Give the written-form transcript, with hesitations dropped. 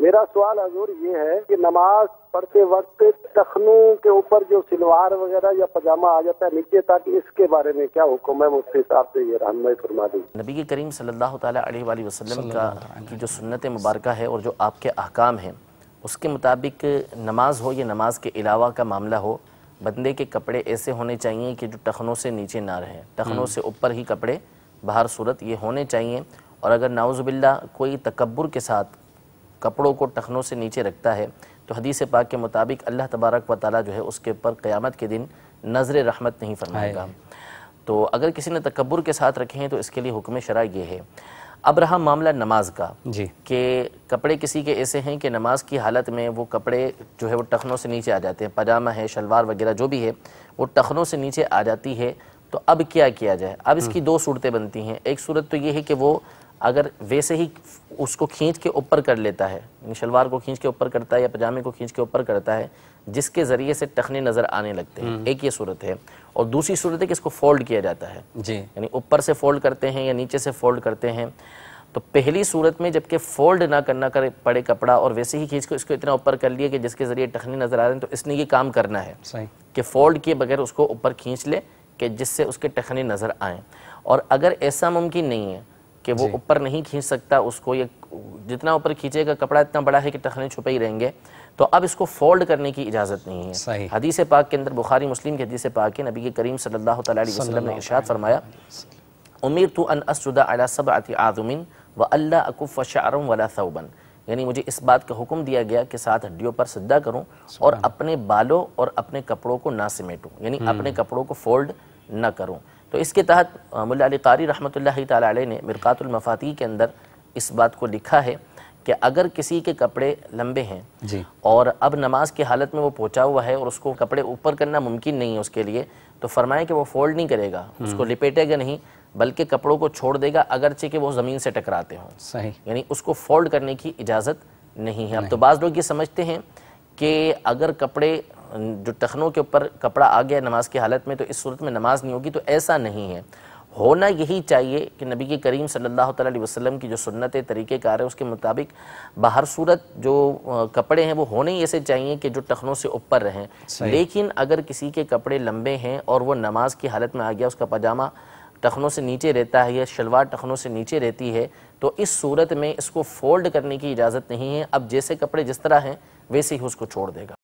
میرا سوال حضور یہ ہے کہ نماز پڑھتے وقت ٹخنوں کے اوپر جو سلوار وغیرہ یا پاجامہ آ جاتا ہے نیچے تک، اس کے بارے میں کیا حکم ہے؟ مفتی صاحب سے یہ رہنمائی فرما دیں۔ نبی کریم صلی اللہ تعالیٰ علیہ وآلہ وسلم کی جو سنت مبارکہ ہے اور جو آپ کے احکام ہیں، اس کے مطابق نماز ہو یا نماز کے علاوہ کا معاملہ ہو، بندے کے کپڑے ایسے ہونے چاہیے کہ جو ٹخنوں سے نیچے نہ رہیں، ٹخنوں سے اوپر ہی کپڑے بہر صورت یہ ہونے چاہیے۔ اور اگر نعوذ باللہ کوئی تکبر کے ساتھ کپڑوں کو ٹخنوں سے نیچے رکھتا ہے تو حدیث پاک کے مطابق اللہ تبارک و تعالیٰ جو ہے اس کے اوپر قیامت کے دن نظر رحمت نہیں فرمائے گا۔ تو اگر کسی نے تکبر کے ساتھ رکھے ہیں تو اس کے لیے حکم شرع یہ ہے۔ اب رہا معاملہ نماز کا کہ کپڑے کسی کے ایسے ہیں کہ نماز کی حالت میں وہ کپڑے جو ہے وہ ٹخنوں سے نیچے آ جاتے ہیں، پاجامہ ہے، شلوار وغیرہ جو بھی ہے وہ ٹخنوں سے نیچے آ جاتی ہے، تو اب کیا کیا جائے؟ اب اس کی دو صورتیں بنتی ہیں۔ ایک صورت تو یہ ہے کہ وہ اگر ویسے ہی اس کو کھینچ کے اوپر کر لیتا ہے، یعنی شلوار کو کھینچ کے اوپر کرتا ہے یا پاجامے کو کھینچ کے اوپر کرتا ہے، جس کے ذریعے سے ٹخنے نظر آنے لگتے ہیں، ایک یہ صورت ہے۔ اور دوسری صورت ہے کہ اس کو فولڈ کیا جاتا ہے، یعنی اوپر سے فولڈ کرتے ہیں یا نیچے سے فولڈ کرتے ہیں۔ تو پہلی صورت میں جبکہ فولڈ نہ کرنا پڑے کپڑا اور ویسے ہی کھینچ کے اس کو اتنا اوپر کر لیا کہ جس کے ذریعے ٹخنے نظر آ رہے ہیں، تو اس نے یہ کام کرنا ہے کہ فولڈ کیے بغیر اس کو اوپر کھینچ لے کہ جس سے اس کے ٹخنے نظر آئیں۔ اور اگر ایسا ممکن نہیں ہے کہ وہ اوپر نہیں کھینچ سکتا اس کو، یا جتنا اوپر کھینچے گا کپڑا اتنا بڑا ہے کہ ٹخنے چھپے ہی رہیں گے، تو اب اس کو فولڈ کرنے کی اجازت نہیں ہے۔ حدیث پاک کے اندر، بخاری مسلم کی حدیث پاک ہے، نبی کریم صلی اللہ علیہ وسلم نے ارشاد فرمایا، امرت ان اسجد علی سبعۃ اعظم والا اکف شعرا ولا ثوبا، یعنی مجھے اس بات کا حکم دیا گیا کہ 7 ہڈیوں پر سجدہ کروں اور اپنے بالوں اور اپنے کپڑوں کو نہ سمیٹوں، یعنی اپنے کپڑوں کو فولڈ نہ کروں۔ تو اس کے تحت ملا علی قاری رحمۃ اللہ تعالی علیہ نے مرقات المفاتیح کے اندر اس بات کو لکھا ہے کہ اگر کسی کے کپڑے لمبے ہیں اور اب نماز کی حالت میں وہ پہنچا ہوا ہے اور اس کو کپڑے اوپر کرنا ممکن نہیں ہے اس کے لیے، تو فرمایا کہ وہ فولڈ نہیں کرے گا، اس کو لپیٹے گا نہیں، بلکہ کپڑوں کو چھوڑ دے گا اگرچہ کہ وہ زمین سے ٹکراتے ہوں، یعنی اس کو فولڈ کرنے کی اجازت نہیں ہے۔ اب تو بعض لوگ یہ سمجھتے ہیں کہ اگر کپڑے جو ٹخنوں کے اوپر کپڑا آ گیا نماز کی حالت میں تو اس صورت میں نماز نہیں ہوگی، تو ایسا نہیں ہے۔ ہونا یہی چاہیے کہ نبی کریم صلی اللہ علیہ وسلم کی جو سنت طریقہ کار ہے اس کے مطابق بہر صورت جو کپڑے ہیں وہ ہونے ہی ایسے چاہیے کہ جو ٹخنوں سے اوپر رہیں۔ لیکن اگر کسی کے کپڑے لمبے ہیں اور وہ نماز کی حالت میں آ گیا، اس کا پاجامہ ٹخنوں سے نیچے رہتا ہے یا شلوار ٹخنوں سے نیچے رہتی ہے، تو اس صورت میں اس کو فولڈ کرنے کی اجازت نہیں ہے۔ اب جیسے کپڑے جس طرح ہیں ویسے ہی اس کو چھوڑ دے گا۔